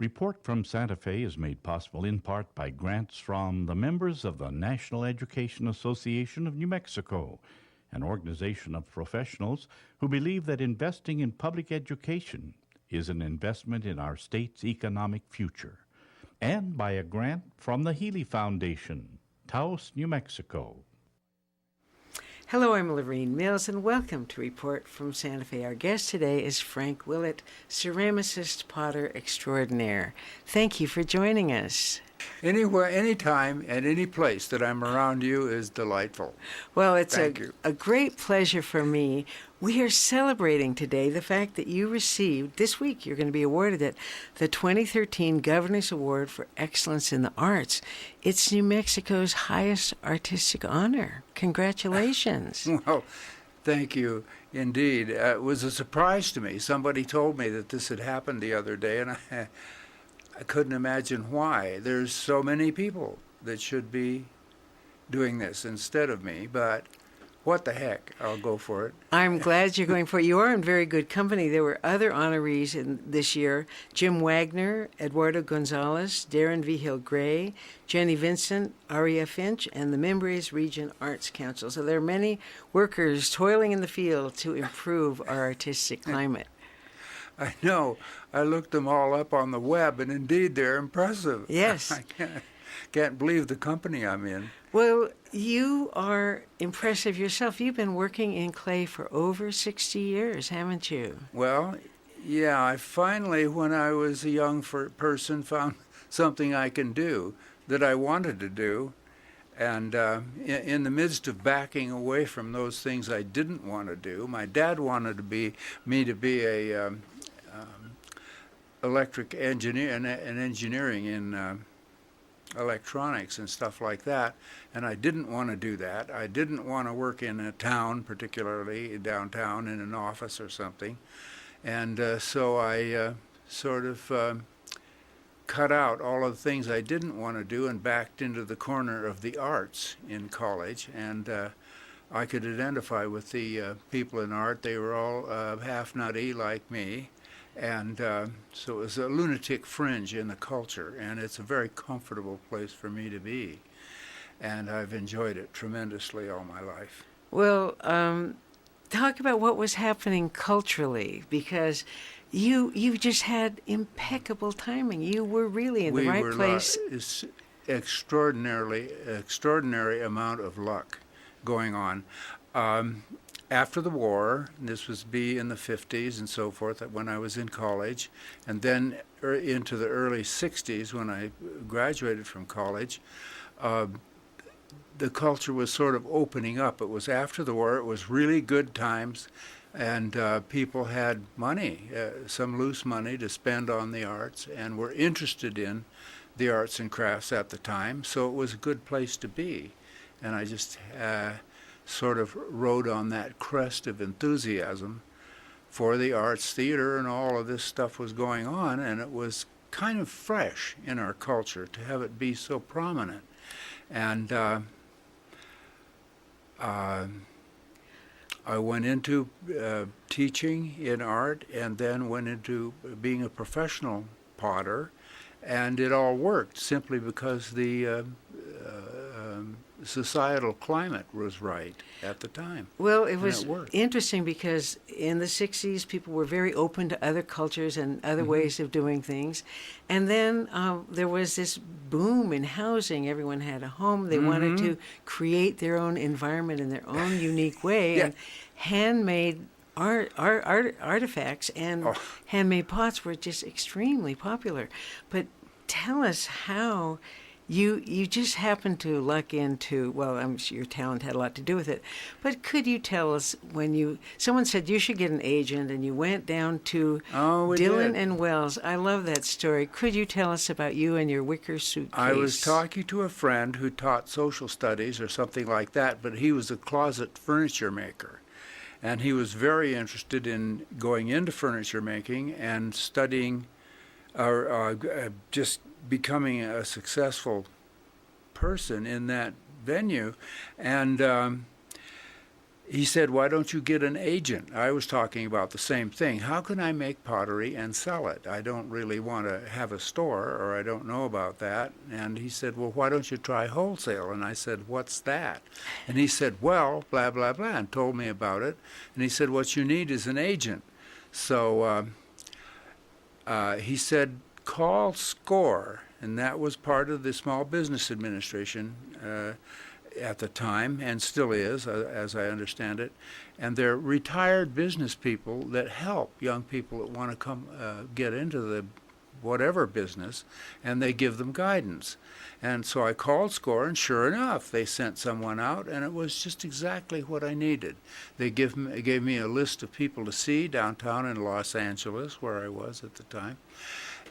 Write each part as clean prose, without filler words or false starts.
Report from Santa Fe is made possible in part by grants from the members of the National Education Association of New Mexico, an organization of professionals who believe that investing in public education is an investment in our state's economic future, and by a grant from the Healy Foundation, Taos, New Mexico. Hello, I'm Lorene Mills, and welcome to Report from Santa Fe. Our guest today is Frank Willett, ceramicist potter extraordinaire. Thank you for joining us. Anywhere, anytime, and any place that I'm around you is delightful. Well, it's Thank you. a great pleasure for me. We are celebrating today the fact that you received, this week you're going to be awarded it, the 2013 Governor's Award for Excellence in the Arts. It's New Mexico's highest artistic honor. Congratulations. Well, thank you indeed. It was a surprise to me. Somebody told me that this had happened the other day, and I couldn't imagine why. There's so many people that should be doing this instead of me, but what the heck, I'll go for it. I'm glad you're going for it. You are in very good company. There were other honorees this year: Jim Wagner, Eduardo Gonzalez, Darren Vigil Gray, Jenny Vincent, Aria Finch, and the Mimbres Region Arts Council. So there are many workers toiling in the field to improve our artistic climate. I know. I looked them all up on the web, and indeed they're impressive. Yes. I can't believe the company I'm in. Well, you are impressive yourself. You've been working in clay for over 60 years, haven't you? Well, yeah, I finally, when I was a young person, found something I can do that I wanted to do. And in the midst of backing away from those things I didn't want to do, my dad wanted me to be a electric engineer and engineering in electronics and stuff like that, and I didn't want to do that. I didn't want to work in a town, particularly downtown, in an office or something, and so I sort of cut out all of the things I didn't want to do and backed into the corner of the arts in college, and I could identify with the people in art. They were all half nutty like me. And so it was a lunatic fringe in the culture, and it's a very comfortable place for me to be. And I've enjoyed it tremendously all my life. Well, talk about what was happening culturally, because you just had impeccable timing. You were really in the right place. It's extraordinary amount of luck going on. After the war, this was in the 50s and so forth, when I was in college, and then into the early 60s when I graduated from college, the culture was sort of opening up. It was after the war. It was really good times, and people had money, some loose money to spend on the arts, and were interested in the arts and crafts at the time, so it was a good place to be. And I just sort of rode on that crest of enthusiasm for the arts, theater, and all of this stuff was going on, and it was kind of fresh in our culture to have it be so prominent. And I went into teaching in art, and then went into being a professional potter, and it all worked simply because the societal climate was right at the time. Well, it was interesting because in the 60s, people were very open to other cultures and other ways of doing things. And then there was this boom in housing. Everyone had a home. They wanted to create their own environment in their own unique way. Yeah. And handmade artifacts and handmade pots were just extremely popular. But tell us how you just happened to luck into, well, I'm sure your talent had a lot to do with it, but could you tell us when someone said you should get an agent and you went down to Dillon and Wells. I love that story. Could you tell us about you and your wicker suitcase? I was talking to a friend who taught social studies or something like that, but he was a closet furniture maker. And he was very interested in going into furniture making and studying or just becoming a successful person in that venue. And he said, why don't you get an agent? I was talking about the same thing. How can I make pottery and sell it? I don't really want to have a store, or I don't know about that. And he said, well, why don't you try wholesale? And I said, what's that? And he said, well, blah, blah, blah, and told me about it. And he said, what you need is an agent. So he said, call SCORE, and that was part of the Small Business Administration at the time, and still is, as I understand it. And they're retired business people that help young people that want to come get into the whatever business, and they give them guidance. And so I called SCORE, and sure enough, they sent someone out, and it was just exactly what I needed. They gave me a list of people to see downtown in Los Angeles, where I was at the time.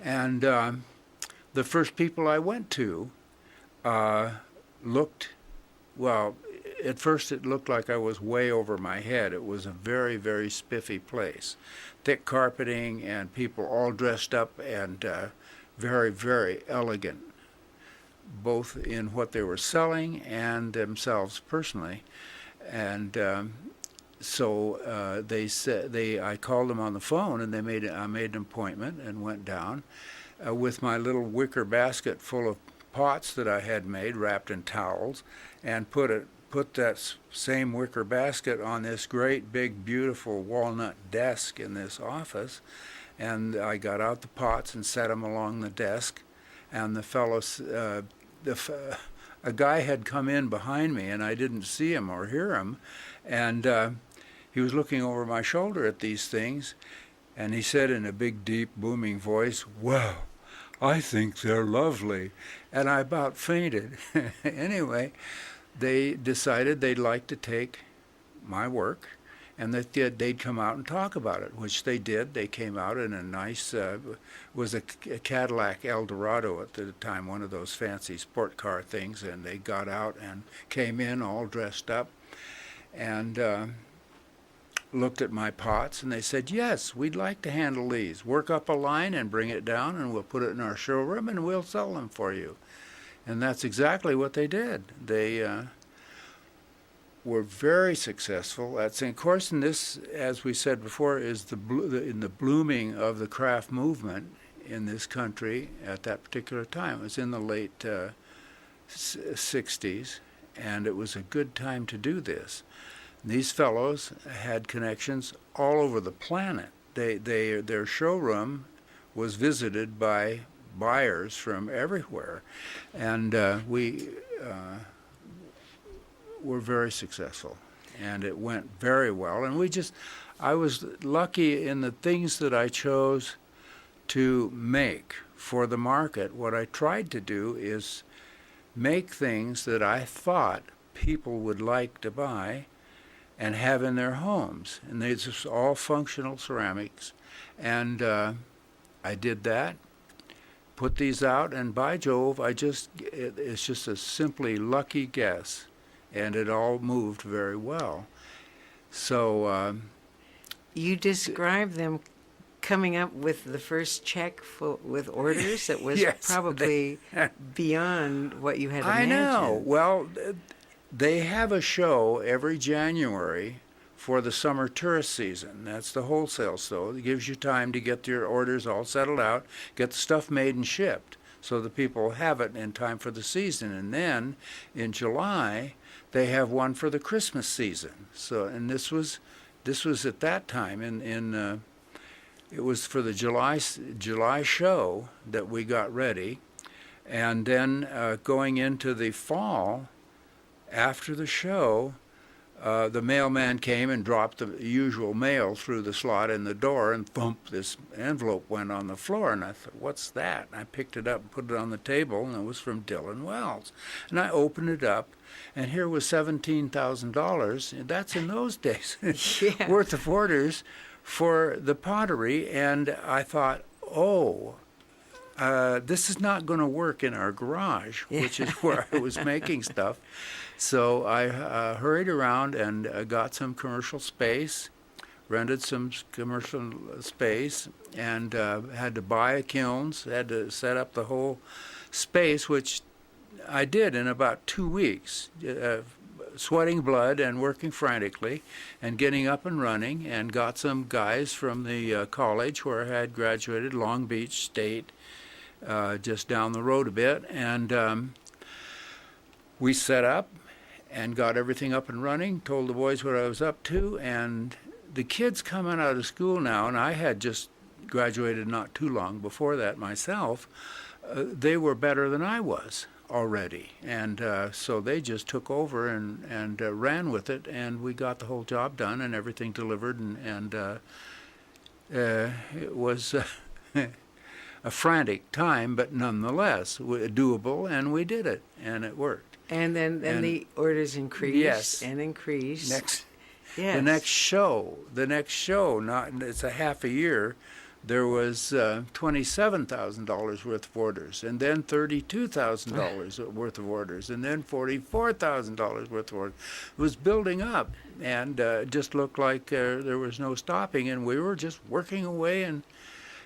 And the first people I went to looked, well, at first it looked like I was way over my head. It was a very, very spiffy place. Thick carpeting and people all dressed up and very, very elegant, both in what they were selling and themselves personally. And so they said, I called them on the phone, and I made an appointment and went down with my little wicker basket full of pots that I had made, wrapped in towels, and put that same wicker basket on this great big beautiful walnut desk in this office. And I got out the pots and set them along the desk, and the fellows, a guy had come in behind me, and I didn't see him or hear him, and he was looking over my shoulder at these things, and he said in a big, deep, booming voice, "Wow, I think they're lovely." And I about fainted. Anyway, they decided they'd like to take my work, and that they'd come out and talk about it, which they did. They came out in a nice, was a Cadillac Eldorado at the time, one of those fancy sport car things, and they got out and came in all dressed up and looked at my pots, and they said, yes, we'd like to handle these. Work up a line and bring it down, and we'll put it in our showroom, and we'll sell them for you. And that's exactly what they did. They were very successful. That's, of course, in this, as we said before, is in the blooming of the craft movement in this country at that particular time. It was in the late 60s, and it was a good time to do this. These fellows had connections all over the planet. Their showroom was visited by buyers from everywhere, and we were very successful, and it went very well. And I was lucky in the things that I chose to make for the market. What I tried to do is make things that I thought people would like to buy and have in their homes. And they're just all functional ceramics. And I did that, put these out, and by Jove, it's just a simply lucky guess. And it all moved very well. So you described them coming up with the first check with orders that was yes, probably beyond what you had I imagined. know. Well, they have a show every January for the summer tourist season. That's the wholesale store. It gives you time to get your orders all settled out, get the stuff made and shipped, so the people have it in time for the season. And then in July, they have one for the Christmas season. So, and this was at that time it was for the July show that we got ready, and then going into the fall, after the show, the mailman came and dropped the usual mail through the slot in the door, and thump, this envelope went on the floor, and I thought, what's that? And I picked it up and put it on the table, and it was from Dylan Wells. And I opened it up, and here was $17,000, that's in those days, Yeah. worth of orders for the pottery. And I thought, this is not going to work in our garage, which is where I was making stuff. So I hurried around and got some commercial space, rented some commercial space, and had to buy kilns, had to set up the whole space, which I did in about 2 weeks. sweating blood and working frantically and getting up and running, and got some guys from the college where I had graduated, Long Beach State, just down the road a bit, and we set up and got everything up and running, told the boys what I was up to, and the kids coming out of school now, and I had just graduated not too long before that myself, they were better than I was already, and so they just took over and ran with it, and we got the whole job done and everything delivered, and it was a frantic time, but nonetheless doable, and we did it, and it worked. And then the orders increased, yes, and increased. Yes. The next show, it's a half a year, there was $27,000 worth of orders, and then $32,000 worth of orders, and then $44,000 worth of orders. It was building up, and it just looked like there was no stopping, and we were just working away and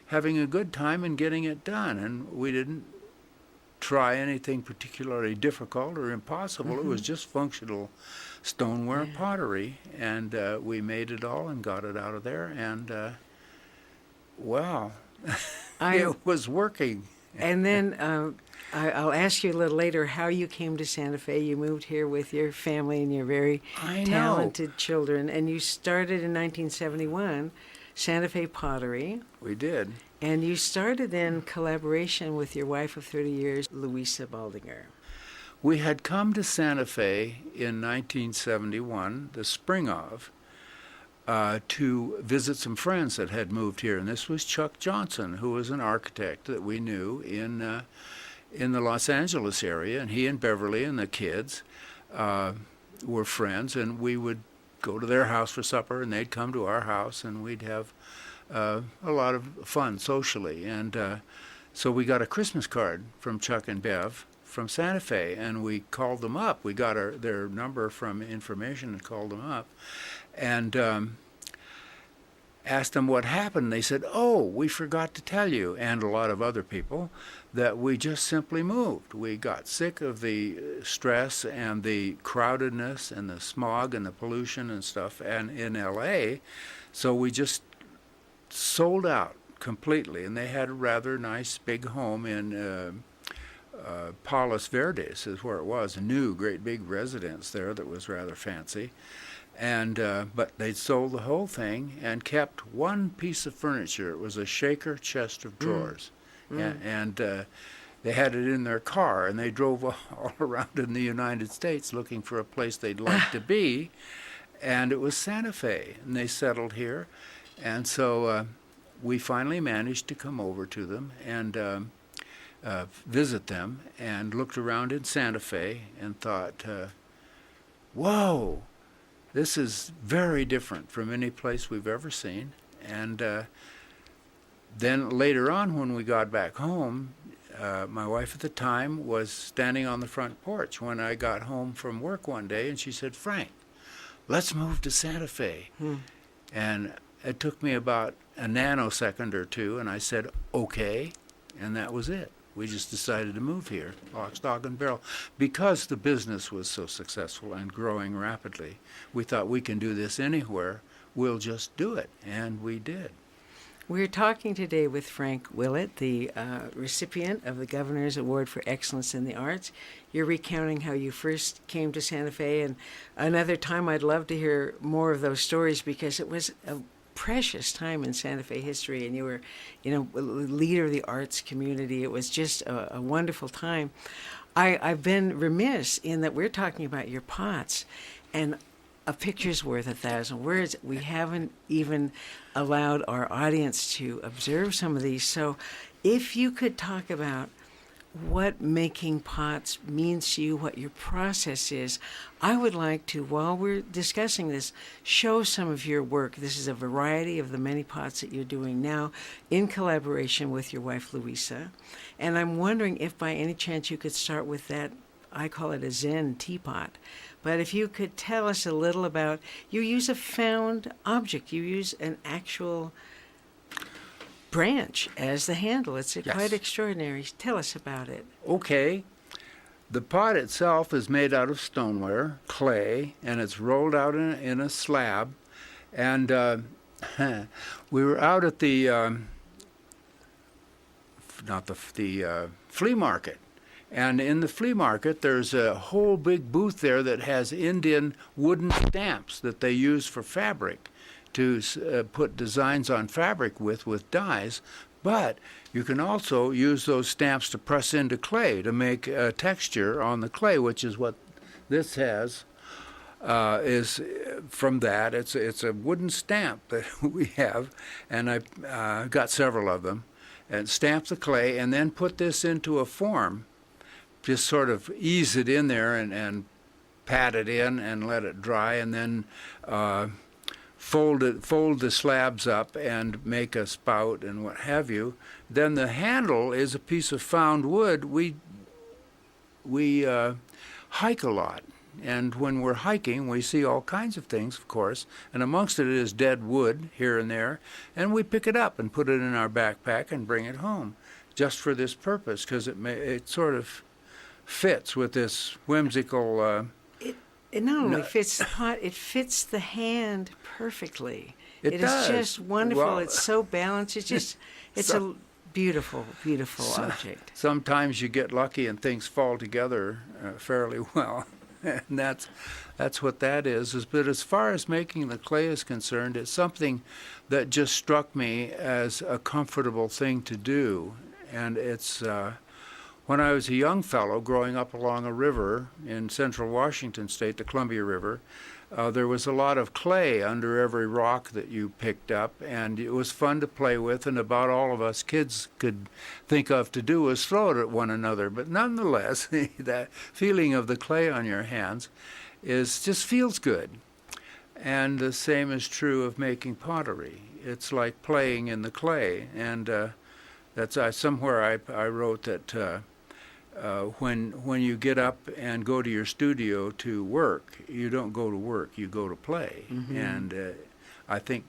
having a good time and getting it done, and we didn't try anything particularly difficult or impossible. Mm-hmm. It was just functional stoneware and pottery, and we made it all and got it out of there, and wow, it was working. And then I'll ask you a little later how you came to Santa Fe. You moved here with your family and your very talented children, and you started in 1971 Santa Fe Pottery. We did. And you started in collaboration with your wife of 30 years, Louisa Baldinger. We had come to Santa Fe in 1971, the spring of, to visit some friends that had moved here. And this was Chuck Johnson, who was an architect that we knew in the Los Angeles area. And he and Beverly and the kids were friends, and we would go to their house for supper, and they'd come to our house, and we'd have a lot of fun socially. And so we got a Christmas card from Chuck and Bev from Santa Fe, and we called them up. We got their number from information and called them up, and asked them what happened. They said, "Oh, we forgot to tell you," and a lot of other people, that we just simply moved. We got sick of the stress and the crowdedness and the smog and the pollution and stuff, and in L.A., so we just sold out completely. And they had a rather nice big home in Palos Verdes is where it was, a new great big residence there that was rather fancy. And but they'd sold the whole thing and kept one piece of furniture. It was a shaker chest of drawers. And they had it in their car, and they drove all around in the United States looking for a place they'd like to be, and it was Santa Fe, and they settled here. And so we finally managed to come over to them and visit them, and looked around in Santa Fe and thought, whoa, this is very different from any place we've ever seen. And then later on, when we got back home, my wife at the time was standing on the front porch when I got home from work one day, and she said, "Frank, let's move to Santa Fe." And it took me about a nanosecond or two, and I said, "Okay," and that was it. We just decided to move here, lock, stock, and barrel. Because the business was so successful and growing rapidly, we thought we can do this anywhere. We'll just do it, and we did. We're talking today with Frank Willett, the recipient of the Governor's Award for Excellence in the Arts. You're recounting how you first came to Santa Fe, and another time I'd love to hear more of those stories, because it was a precious time in Santa Fe history, and you were, a leader of the arts community. It was just a wonderful time. I've been remiss in that we're talking about your pots, and a picture's worth 1,000 words. We haven't even allowed our audience to observe some of these. So if you could talk about what making pots means to you, what your process is, I would like to, while we're discussing this, show some of your work. This is a variety of the many pots that you're doing now in collaboration with your wife, Louisa. And I'm wondering if by any chance you could start with that, I call it a Zen teapot. But if you could tell us a little about, you use a found object. You use an actual branch as the handle. It's quite extraordinary. Tell us about it. Okay. The pot itself is made out of stoneware, clay, and it's rolled out in a slab. And we were out at the flea market. And in the flea market, there's a whole big booth there that has Indian wooden stamps that they use for fabric to put designs on fabric with dyes. But you can also use those stamps to press into clay to make a texture on the clay, which is what this has. Is from that. It's a wooden stamp that we have, and I got several of them, and stamp the clay and then put this into a form. Just sort of ease it in there and pat it in and let it dry, and then fold the slabs up and make a spout and what have you. Then the handle is a piece of found wood. We hike a lot, and when we're hiking, we see all kinds of things, of course, and amongst it is dead wood here and there, and we pick it up and put it in our backpack and bring it home, just for this purpose, because it sort of fits with this whimsical. It not only fits the pot; it fits the hand perfectly. It does. Is just wonderful. Well, it's so balanced. It's a beautiful, beautiful object. Sometimes you get lucky and things fall together fairly well, and that's what that is. But as far as making the clay is concerned, it's something that just struck me as a comfortable thing to do, and it's. When I was a young fellow growing up along a river in central Washington state, the Columbia River, there was a lot of clay under every rock that you picked up, and it was fun to play with, and about all of us kids could think of to do was throw it at one another. But nonetheless, that feeling of the clay on your hands just feels good. And the same is true of making pottery. It's like playing in the clay, and that's somewhere I wrote that when you get up and go to your studio to work, you don't go to work, you go to play. Mm-hmm. And I think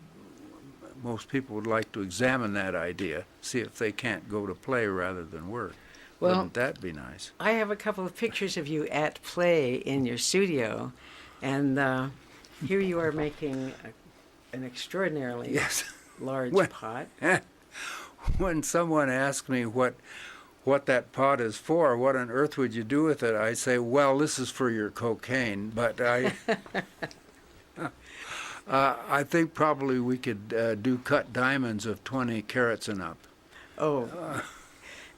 most people would like to examine that idea, see if they can't go to play rather than work. Well, wouldn't that be nice? I have a couple of pictures of you at play in your studio, and here you are making an extraordinarily large pot. When someone asks me what that pot is for, what on earth would you do with it, I say, well, this is for your cocaine. But I think probably we could do cut diamonds of 20 carats and up. Oh.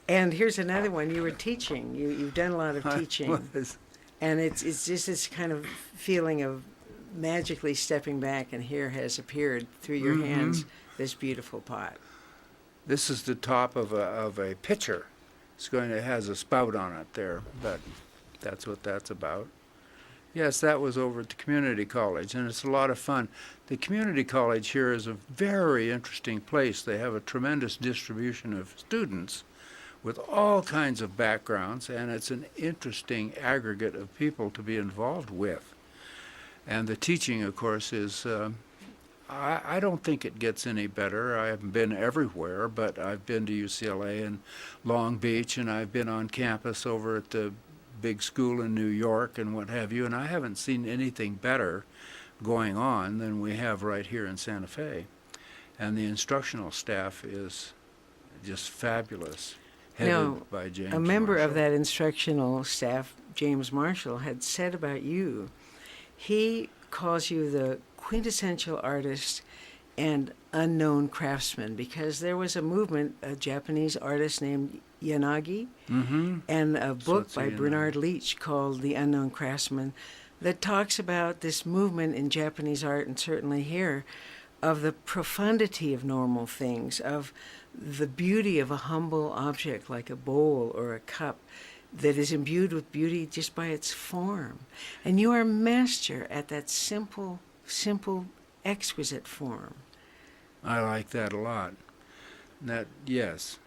And here's another one. You were teaching. You've done a lot of teaching. And it's just this kind of feeling of magically stepping back, and here has appeared through your hands this beautiful pot. This is the top of a pitcher. Has a spout on it there, but that's what that's about. Yes, that was over at the community college, and it's a lot of fun. The community college here is a very interesting place. They have a tremendous distribution of students with all kinds of backgrounds, and it's an interesting aggregate of people to be involved with. And the teaching, of course, is I don't think it gets any better. I haven't been everywhere, but I've been to UCLA and Long Beach, and I've been on campus over at the big school in New York and what have you, and I haven't seen anything better going on than we have right here in Santa Fe. And the instructional staff is just fabulous, headed by James a member Marshall. of that instructional staff, James Marshall, had said about you, he calls you the quintessential artist and unknown craftsman, because there was a movement, a Japanese artist named Yanagi, and a book by Bernard Leach called The Unknown Craftsman that talks about this movement in Japanese art, and certainly here, of the profundity of normal things, of the beauty of a humble object like a bowl or a cup that is imbued with beauty just by its form. And you are a master at that simple, exquisite form. I like that a lot. Yes,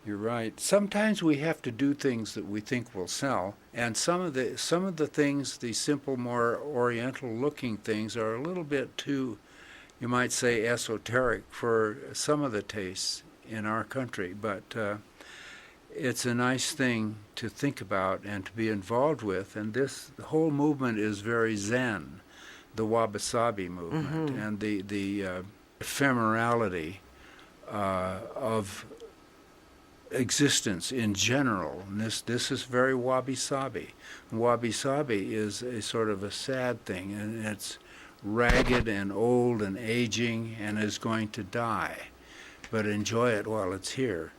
you're right. Sometimes we have to do things that we think will sell, and some of the things, the simple, more oriental-looking things, are a little bit too, you might say, esoteric for some of the tastes in our country. But it's a nice thing to think about and to be involved with. And the whole movement is very Zen, the wabi-sabi movement, and the ephemerality of existence in general. And this is very wabi-sabi. Wabi-sabi is a sort of a sad thing, and it's ragged and old and aging and is going to die. But enjoy it while it's here,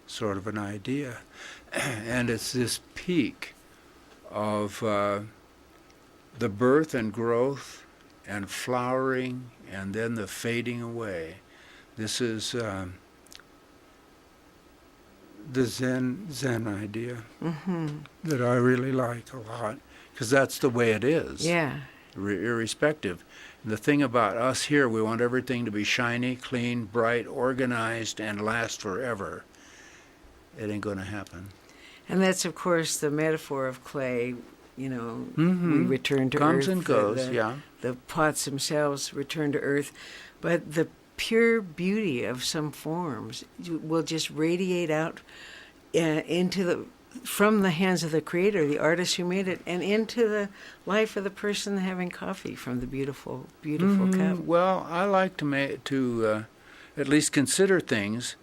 sort of an idea. And it's this peak of the birth and growth and flowering and then the fading away. This is the Zen idea that I really like a lot, because that's the way it is. Yeah. Irrespective. The thing about us here, we want everything to be shiny, clean, bright, organized, and last forever. It ain't going to happen. And that's, of course, the metaphor of clay. You know, we return to Comes earth. and goes, yeah. The pots themselves return to earth. But the pure beauty of some forms will just radiate out from the hands of the creator, the artist who made it, and into the life of the person having coffee from the beautiful, beautiful cup. Well, I like to at least consider things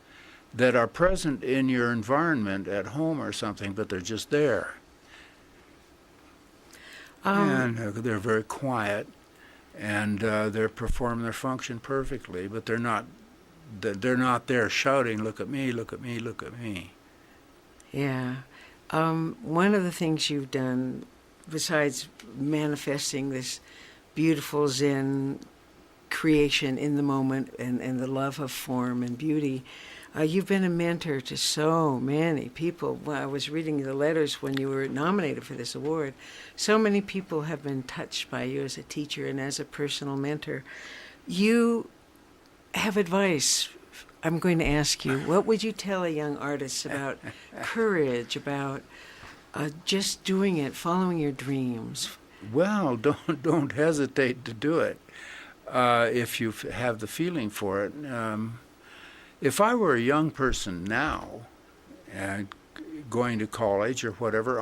that are present in your environment at home or something, but they're just there. And they're very quiet, and they perform their function perfectly, but they're not there shouting, "Look at me, look at me, look at me." Yeah. One of the things you've done, besides manifesting this beautiful Zen creation in the moment and the love of form and beauty, you've been a mentor to so many people. Well, I was reading the letters when you were nominated for this award. So many people have been touched by you as a teacher and as a personal mentor. You have advice. I'm going to ask you, what would you tell a young artist about courage, about just doing it, following your dreams? Well, don't hesitate to do it if you have the feeling for it. If I were a young person now, going to college or whatever,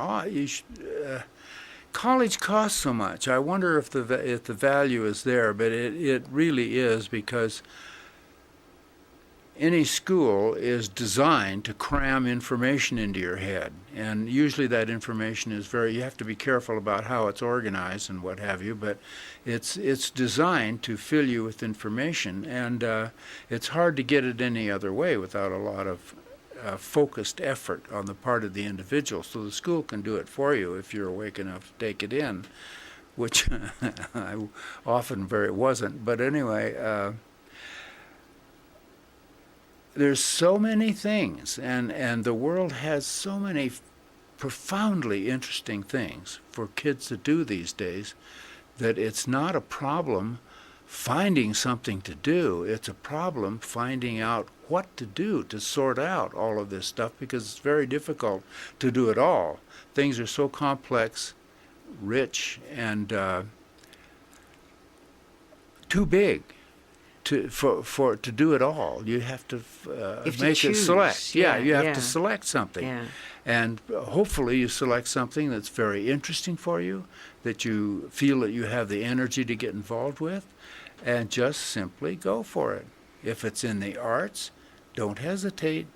college costs so much. I wonder if the value is there, but it really is, because any school is designed to cram information into your head, and usually that information is you have to be careful about how it's organized and what have you, but it's designed to fill you with information, and it's hard to get it any other way without a lot of focused effort on the part of the individual. So the school can do it for you if you're awake enough to take it in, which I often wasn't. But anyway, there's so many things, and the world has so many profoundly interesting things for kids to do these days, that it's not a problem finding something to do. It's a problem finding out what to do to sort out all of this stuff, because it's very difficult to do it all. Things are so complex, rich, and too big to do it all. You have to make it select. Yeah, you have to select something. Yeah. And hopefully you select something that's very interesting for you, that you feel that you have the energy to get involved with, and just simply go for it. If it's in the arts, don't hesitate.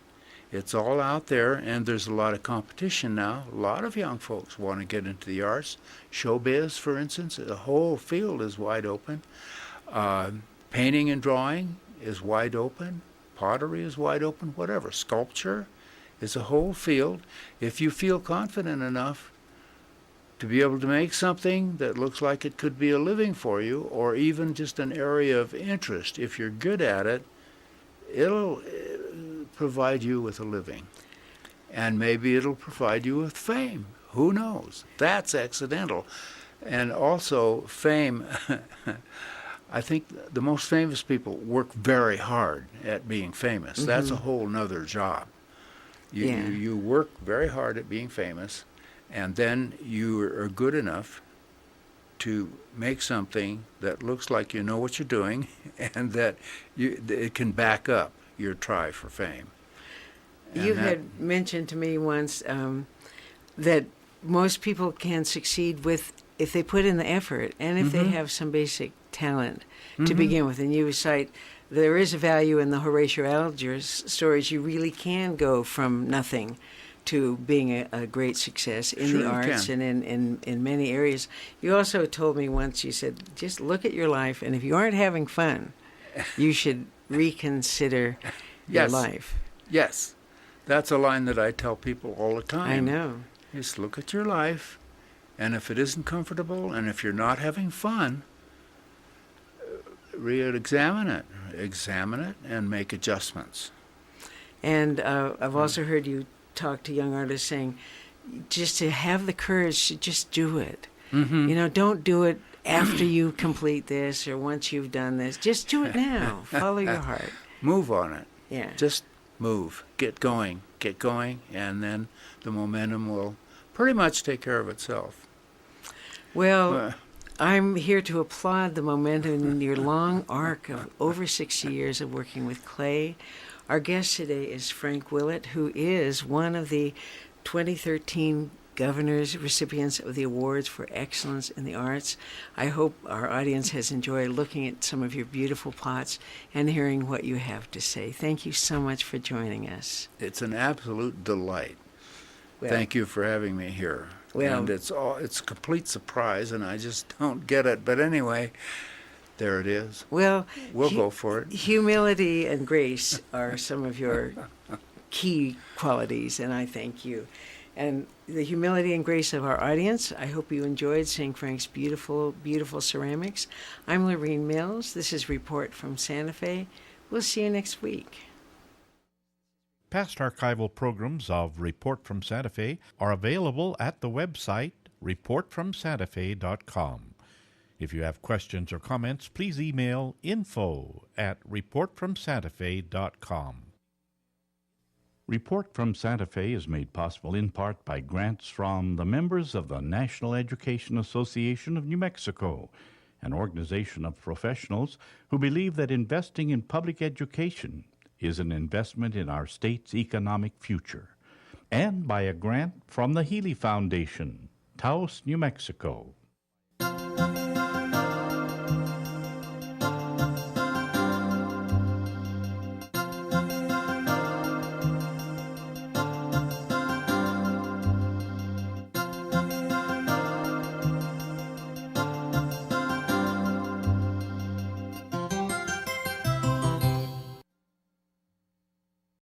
It's all out there, and there's a lot of competition now. A lot of young folks want to get into the arts. Showbiz, for instance, the whole field is wide open. Painting and drawing is wide open. Pottery is wide open. Whatever. Sculpture is a whole field. If you feel confident enough to be able to make something that looks like it could be a living for you, or even just an area of interest, if you're good at it, it'll provide you with a living. And maybe it'll provide you with fame. Who knows? That's accidental. And also, fame, I think the most famous people work very hard at being famous. Mm-hmm. That's a whole nother job. You work very hard at being famous, and then you are good enough to make something that looks like you know what you're doing, and that it can back up your try for fame. You had mentioned to me once that most people can succeed with if they put in the effort and if they have some basic talent to begin with. And you cite there is a value in the Horatio Alger's stories. You really can go from nothing to being a great success in the arts and in many areas. You also told me once, you said, just look at your life, and if you aren't having fun, you should reconsider your life. Yes. That's a line that I tell people all the time. I know. Just look at your life, and if it isn't comfortable, and if you're not having fun, re-examine it. Examine it and make adjustments. And I've also heard you talk to young artists saying, just to have the courage to just do it. You know, don't do it after you complete this or once you've done this. Just do it now. Follow your heart. Move on it. Yeah. Just move. Get going, and then the momentum will pretty much take care of itself. Well, I'm here to applaud the momentum in your long arc of over 60 years of working with clay. Our guest today is Frank Willett, who is one of the 2013 Governor's recipients of the Awards for Excellence in the Arts. I hope our audience has enjoyed looking at some of your beautiful plots and hearing what you have to say. Thank you so much for joining us. It's an absolute delight. Well, thank you for having me here. Well, and it's a complete surprise, and I just don't get it. But anyway, there it is. Well, we'll go for it. Humility and grace are some of your key qualities, and I thank you. And the humility and grace of our audience, I hope you enjoyed seeing Frank's beautiful, beautiful ceramics. I'm Lorene Mills. This is Report from Santa Fe. We'll see you next week. Past archival programs of Report from Santa Fe are available at the website reportfromsantafe.com. If you have questions or comments, please email info@reportfromsantafe.com. Report from Santa Fe is made possible in part by grants from the members of the National Education Association of New Mexico, an organization of professionals who believe that investing in public education is an investment in our state's economic future, and by a grant from the Healy Foundation, Taos, New Mexico.